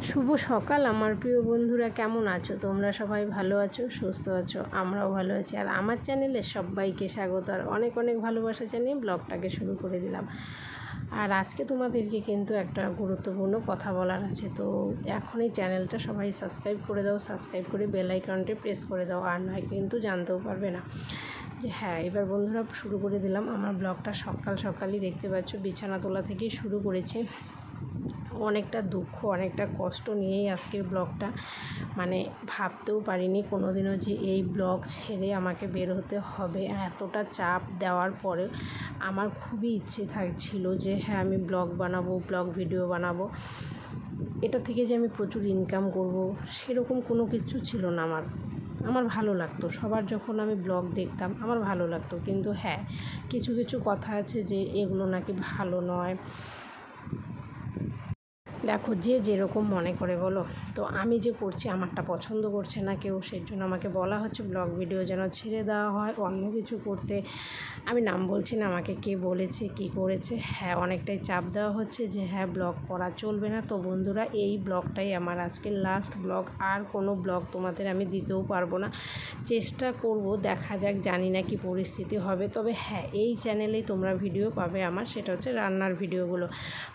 শুভ সকাল আমার প্রিয় বন্ধুরা, কেমন আছো তোমরা? সবাই ভালো আছো, সুস্থ আছো? আমরাও ভালো আছি। আর আমার চ্যানেলে সবাইকে স্বাগত আর অনেক অনেক ভালোবাসা জানিয়ে ব্লগটাকে শুরু করে দিলাম। আর আজকে তোমাদেরকে কিন্তু একটা গুরুত্বপূর্ণ কথা বলার আছে। তো এখনই চ্যানেলটা সবাই সাবস্ক্রাইব করে দাও, সাবস্ক্রাইব করে বেল আইকনটি প্রেস করে দাও, আর নয় কিন্তু জানতেও পারবে না। যে হ্যাঁ, এবার বন্ধুরা শুরু করে দিলাম আমার ব্লগটা। সকালই দেখতে পাচ্ছ বিছানা তোলা থেকেই শুরু করেছে। অনেকটা দুঃখ, অনেকটা কষ্ট নিয়েই আজকের ব্লগটা, মানে ভাবতেও পারিনি কোনো দিনও যে এই ব্লগ ছেড়ে আমাকে বের হতে হবে। এতটা চাপ দেওয়ার পরেও আমার খুবই ইচ্ছে থাকছিল যে হ্যাঁ, আমি ব্লগ বানাবো, ব্লগ ভিডিও বানাবো। এটা থেকে যে আমি প্রচুর ইনকাম করব সেরকম কোনো কিছু ছিল না। আমার ভালো লাগতো, সবার যখন আমি ব্লগ দেখতাম আমার ভালো লাগতো, কিন্তু হ্যাঁ, কিছু কিছু কথা আছে যে এগুলো নাকি ভালো নয়। দেখো, যে যেরকম মনে করে বলো, তো আমি যে করছি আমারটা পছন্দ করছে না কেউ, সেই জন্য আমাকে বলা হচ্ছে ব্লগ ভিডিও যেন ছেড়ে দেওয়া হয়, অন্য কিছু করতে। আমি নাম বলছি না আমাকে কে বলেছে কি করেছে। হ্যাঁ, অনেকটাই চাপ দেওয়া হচ্ছে যে হ্যাঁ, ব্লগ করা চলবে না। তো বন্ধুরা, এই ব্লগটাই আমার আজকের লাস্ট ব্লগ। আর কোনো ব্লগ তোমাদের আমি দিতেও পারবো না। চেষ্টা করব, দেখা যাক, জানি না কি পরিস্থিতি হবে। তবে হ্যাঁ, এই চ্যানেলেই তোমরা ভিডিও পাবে আমার, সেটা হচ্ছে রান্নার ভিডিওগুলো।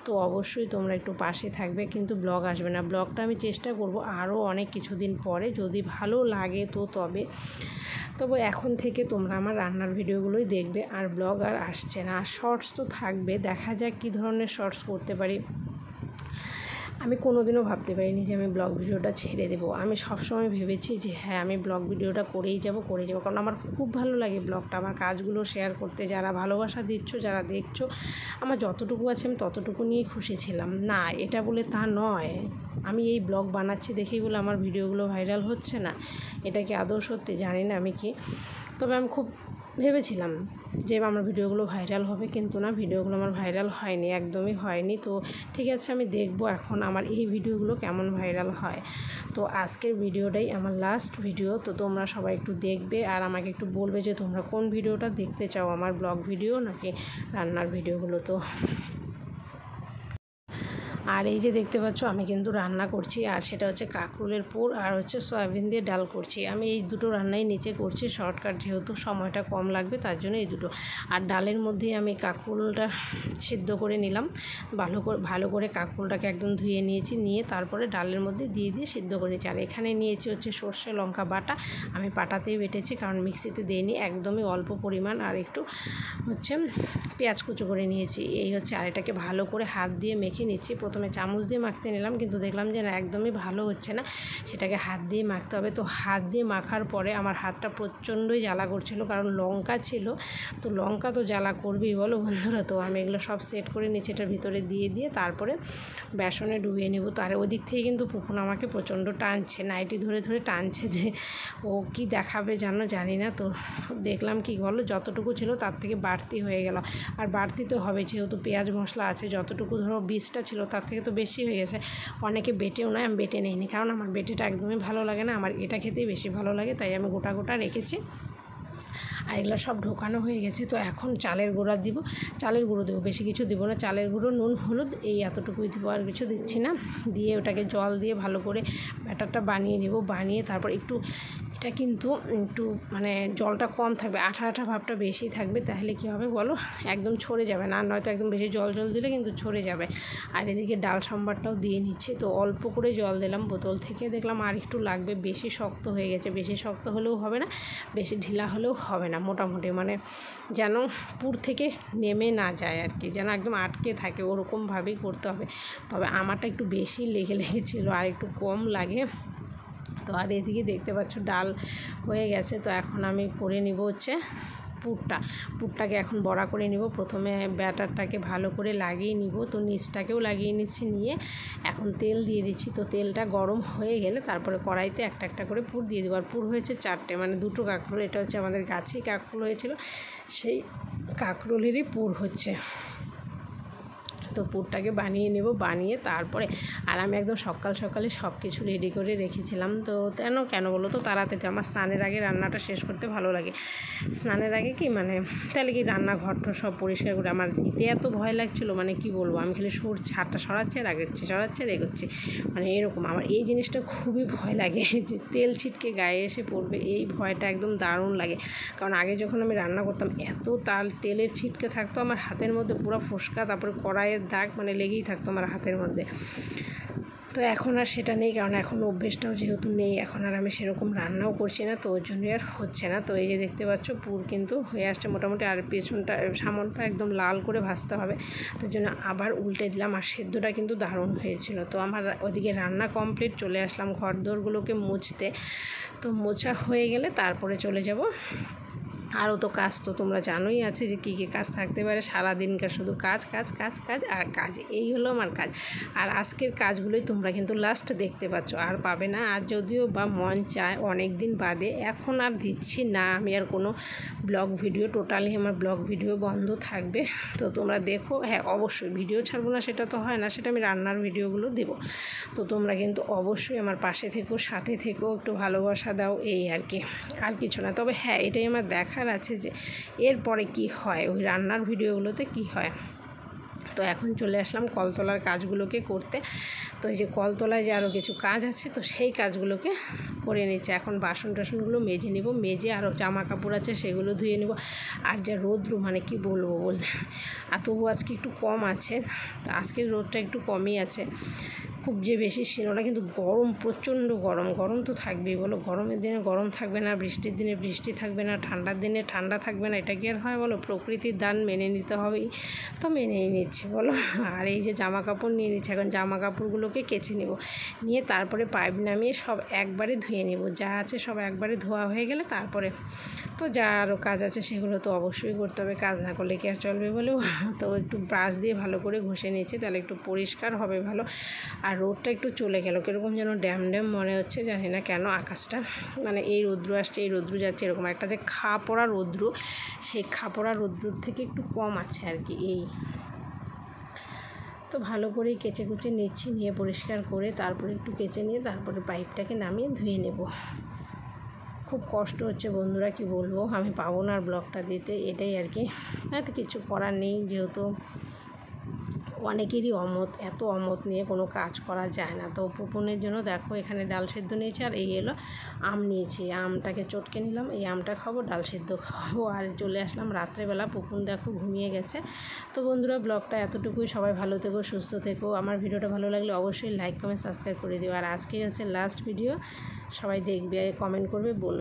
তো অবশ্যই তোমরা একটু পাশে থাকবে, কিন্তু ব্লগ আসবে না। ব্লগটা আমি চেষ্টা করব আরও অনেক কিছুদিন পরে, যদি ভালো লাগে তো তবে এখন থেকে তোমরা আমার রান্নার ভিডিওগুলোই দেখবে, আর ব্লগ আর আসছে না। আর শর্টস তো থাকবে, দেখা যাক কী ধরনের শর্টস করতে পারি। আমি কোনো দিনও ভাবতে পারিনি যে আমি ব্লগ ভিডিওটা ছেড়ে দেবো। আমি সবসময় ভেবেছি যে হ্যাঁ, আমি ব্লগ ভিডিওটা করেই যাব, কারণ আমার খুব ভালো লাগে ব্লগটা, আমার কাজগুলো শেয়ার করতে। যারা ভালোবাসা দিচ্ছ, যারা দেখছো, আমার যতটুকু আছে আমি ততটুকু নিয়েই খুশি ছিলাম। না, এটা বলে তা নয় আমি এই ব্লগ বানাচ্ছি দেখেই বলে আমার ভিডিওগুলো ভাইরাল হচ্ছে না। এটা কি আদৌ সত্যি জানি না আমি কি। তবে আমি খুব ভেবেছিলাম যে আমার ভিডিওগুলো ভাইরাল হবে, কিন্তু না, ভিডিওগুলো আমার ভাইরাল হয়নি, একদমই হয়নি। তো ঠিক আছে, আমি দেখব এখন আমার এই ভিডিওগুলো কেমন ভাইরাল হয়। তো আজকের ভিডিওটাই আমার লাস্ট ভিডিও। তো তোমরা সবাই একটু দেখবে আর আমাকে একটু বলবে যে তোমরা কোন ভিডিওটা দেখতে চাও, আমার ব্লগ ভিডিও নাকি রান্নার ভিডিওগুলো। তো আর এই যে দেখতে পাচ্ছ আমি কিন্তু রান্না করছি, আর সেটা হচ্ছে কাঁকরোলের পোড় আর হচ্ছে সয়াবিন দিয়ে ডাল করছি। আমি এই দুটো রান্নাই নিচে করছি, শর্টকাট, যেহেতু সময়টা কম লাগবে তার জন্য এই দুটো। আর ডালের মধ্যেই আমি কাঁকরোলটা সিদ্ধ করে নিলাম, ভালো করে কাঁকরোলটাকে একদম ধুয়ে নিয়েছি, নিয়ে তারপরে ডালের মধ্যে দিয়ে সিদ্ধ করে নিয়েছি। আর এখানে নিয়েছি হচ্ছে সর্ষে লঙ্কা বাটা, আমি পাটাতেই বেটেছি কারণ মিক্সিতে দিইনি, একদমই অল্প পরিমাণ। আর একটু হচ্ছে পেঁয়াজ কুচো করে নিয়েছি, এই হচ্ছে। আর এটাকে ভালো করে হাত দিয়ে মেখে নিচ্ছি। প্রথমে চামচ দিয়ে মাখতে নিলাম, কিন্তু দেখলাম যে না, একদমই ভালো হচ্ছে না, সেটাকে হাত দিয়ে মাখতে হবে। তো হাত দিয়ে মাখার পরে আমার হাতটা প্রচণ্ডই জ্বালা করছিল, কারণ লঙ্কা ছিল। তো লঙ্কা তো জ্বালা করবেই বলো বন্ধুরা। তো আমি এগুলো সব সেট করে নিচে এটার ভিতরে দিয়ে তারপরে বেসনে ডুবিয়ে নেব। তো আর ওই দিক থেকে কিন্তু পুকুন আমাকে প্রচণ্ড টানছে, নাইটি ধরে ধরে টানছে, যে ও কি দেখাবে জানি না। তো দেখলাম কি বলো, যতটুকু ছিল তার থেকে বাড়তি হয়ে গেল। আর বাড়তি তো হবে, যেহেতু পেঁয়াজ মশলা আছে, যতটুকু ধরো 20টা ছিল তার থেকে তো বেশি হয়ে গেছে। অনেকে বেটেও নয়, আমি বেটে নিইনি, কারণ আমার বেটেটা একদমই ভালো লাগে না, আমার এটা খেতেই বেশি ভালো লাগে, তাই আমি গোটা রেখেছি। আর এগুলো সব ঢোকানো হয়ে গেছে। তো এখন চালের গুঁড়ো দেবো, বেশি কিছু দেবো না। চালের গুঁড়ো, নুন, হলুদ, এই এতটুকুই দেবো, আর কিছু দিচ্ছি না। দিয়ে ওটাকে জল দিয়ে ভালো করে ব্যাটারটা বানিয়ে নেব। বানিয়ে তারপর এটা কিন্তু একটু মানে জলটা কম থাকবে, আঠা ভাবটা বেশি থাকবে, তাহলে কী হবে বলো, একদম ছড়ে যাবে না। নয়তো একদম বেশি জল দিলে কিন্তু ছড়ে যাবে। আর এদিকে ডাল সম্বারটাও দিয়ে নিচ্ছে। তো অল্প করে জল দিলাম বোতল থেকে, দেখলাম আর একটু লাগবে, বেশি শক্ত হয়ে গেছে। বেশি শক্ত হলেও হবে না, বেশি ঢিলা হলেও হবে না, মোটামুটি মানে যেন পুর থেকে নেমে না যায় আর কি, যেন একদম আটকে থাকে, ওরকমভাবেই করতে হবে। তবে আমারটা একটু বেশি লেগেছিলো, আর একটু কম লাগে। তো আর এদিকে দেখতে পাচ্ছ ডাল হয়ে গেছে। তো এখন আমি করে নিব হচ্ছে পুরটাকে এখন বড়া করে নিব। প্রথমে ব্যাটারটাকে ভালো করে লাগিয়ে নিব, তো নিচটাকেও লাগিয়ে নিচ্ছি, নিয়ে এখন তেল দিয়ে দিচ্ছি। তো তেলটা গরম হয়ে গেলে তারপরে কড়াইতে একটা করে পুর দিয়ে দেবো। আর পুর হয়েছে 4টে, মানে 2টো কাঁকরোল, এটা হচ্ছে আমাদের গাছেই কাঁকরোল হয়েছিল, সেই কাঁকরোলেরই পুর হচ্ছে। তো তো পুরটাকে বানিয়ে নেব, বানিয়ে তারপরে আর আমি একদম সকাল সকালে সব কিছু রেডি করে রেখেছিলাম। তো কেন বলো তো, তাড়াতাড়ি আমার স্নানের আগে রান্নাটা শেষ করতে ভালো লাগে। স্নানের আগে কি মানে তাহলে কি রান্নাঘরটা সব পরিষ্কার করে আমার দিতে এত ভয় লাগছিলো, মানে কি বলবো, আমি খালি ছাদটা সরাচ্ছি আর এগোচ্ছি, মানে এরকম আমার এই জিনিসটা খুবই ভয় লাগে যে তেল ছিটকে গায়ে এসে পড়বে, এই ভয়টা একদম দারুণ লাগে। কারণ আগে যখন আমি রান্না করতাম এত তেলের ছিটকে থাকতো আমার হাতের মধ্যে, পুরো ফোসকা, তারপরে কড়াইয়ের দাগ মানে লেগেই থাকতো আমার হাতের মধ্যে। তো এখন আর সেটা নেই, কারণ এখন অভ্যেসটাও যেহেতু নেই, এখন আর আমি সেরকম রান্নাও করছি না, তো ওই জন্যই আর হচ্ছে না। তো এই যে দেখতে পাচ্ছ পুর কিন্তু হয়ে আসছে মোটামুটি, আর পেছনটা সামনটা একদম লাল করে ভাজতে হবে, তো জন্য আবার উল্টে দিলাম। আর সেদ্ধটা কিন্তু দারুণ হয়েছিল। তো আমার ওদিকে রান্না কমপ্লিট, চলে আসলাম ঘর দোরগুলোকে মুছতে। তো মোছা হয়ে গেলে তারপরে চলে যাব। আরও তো কাজ তো তোমরা জানোই আছে যে কী কী কাজ থাকতে পারে, সারাদিনকার শুধু কাজ কাজ কাজ কাজ আর কাজ, এই হলো আমার কাজ। আর আজকের কাজগুলোই তোমরা কিন্তু লাস্ট দেখতে পাচ্ছ, আর পাবে না। আর যদিও বা মন চায় অনেক দিন বাদে, এখন আর দিচ্ছি না আমি আর কোনো ব্লগ ভিডিও, টোটালি আমার ব্লগ ভিডিও বন্ধ থাকবে। তো তোমরা দেখো, হ্যাঁ অবশ্যই ভিডিও ছাড়বো না সেটা তো হয় না, সেটা আমি রান্নার ভিডিওগুলো দেবো। তো তোমরা কিন্তু অবশ্যই আমার পাশে থেকো, সাথে থেকো, একটু ভালোবাসা দাও, এই আর কি, আর কিছু না। তবে হ্যাঁ এটাই আমার দেখার আছে যে এরপরে কি হয়, ওই রান্নার ভিডিওগুলোতে কি হয়। তো এখন চলে আসলাম কলতলার কাজগুলোকে করতে। তো এই যে কলতলায় যে আরও কিছু কাজ আছে, তো সেই কাজগুলোকে করে নিচ্ছে। এখন বাসন টাসনগুলো মেজে নিব, মেজে আরও জামা কাপড় আছে সেগুলো ধুয়ে নেব। আর যা রোদ্রু, মানে কি বলবো আর তবু আজকে একটু কম আছে, তো আজকের রোদটা একটু কমই আছে, খুব যে বেশি ছিল না। কিন্তু গরম, প্রচণ্ড গরম তো থাকবেই বলো। গরমের দিনে গরম থাকবে না, বৃষ্টির দিনে বৃষ্টি থাকবে না, ঠান্ডার দিনে ঠান্ডা থাকবে না, এটা কি আর হয় বলো? প্রকৃতির দান মেনে নিতে হবেই, তো মেনেই নিচ্ছে বলো। আর এই যে জামা কাপড় নিয়ে নিচ্ছে, এখন জামা কাপড়গুলোকে কেচে নেব, নিয়ে তারপরে পাইপ নামিয়ে সব একবারে ধুয়ে নেব। যা আছে সব একবারে ধোয়া হয়ে গেলে তারপরে তো যা আরও কাজ আছে সেগুলো তো অবশ্যই করতে হবে, কাজ না করলে কি আর চলবে বলেও। তো একটু ব্রাশ দিয়ে ভালো করে ঘষে নিয়েছি, তাহলে একটু পরিষ্কার হবে ভালো। আর রোদটা একটু চলে গেল, কীরকম যেন ড্যাম মনে হচ্ছে, জানি না কেন আকাশটা, মানে এই রৌদ্র আসছে এই রৌদ্র যাচ্ছে, এরকম একটা যে খা পড়া রৌদ্র, সেই খা পড়া রৌদ্রর থেকে একটু কম আছে আর কি। এই তো ভালো করেই কেচে কুচে নিচ্ছি, নিয়ে পরিষ্কার করে তারপরে একটু কেচে নিয়ে তারপরে পাইপটাকে নামিয়ে ধুয়ে নেব। খুব কষ্ট হচ্ছে বন্ধুরা, কি বলবো, আমি পাবো না আর ব্লগটা দিতে, এটাই আর কি। তো কিছু করার নেই, যেহেতু অনেকেরই এত অমত নিয়ে কোনো কাজ করা যায় না। তো পুপুনের জন্য দেখো এখানে ডাল সেদ্ধ নিয়েছি, আর এই এলো আম নিয়েছি, আমটাকে চটকে নিলাম, এই আমটা খাবো, ডাল সেদ্ধ খাবো। আর চলে আসলাম রাত্রেবেলা, পুপুন দেখো ঘুমিয়ে গেছে। তো বন্ধুরা ব্লগটা এতটুকুই, সবাই ভালো থেকো, সুস্থ থেকো। আমার ভিডিওটা ভালো লাগলে অবশ্যই লাইক কমেন্ট সাবস্ক্রাইব করে দিও। আর আজকেই হচ্ছে লাস্ট ভিডিও, সবাই দেখবে, কমেন্ট করবে, বলবে।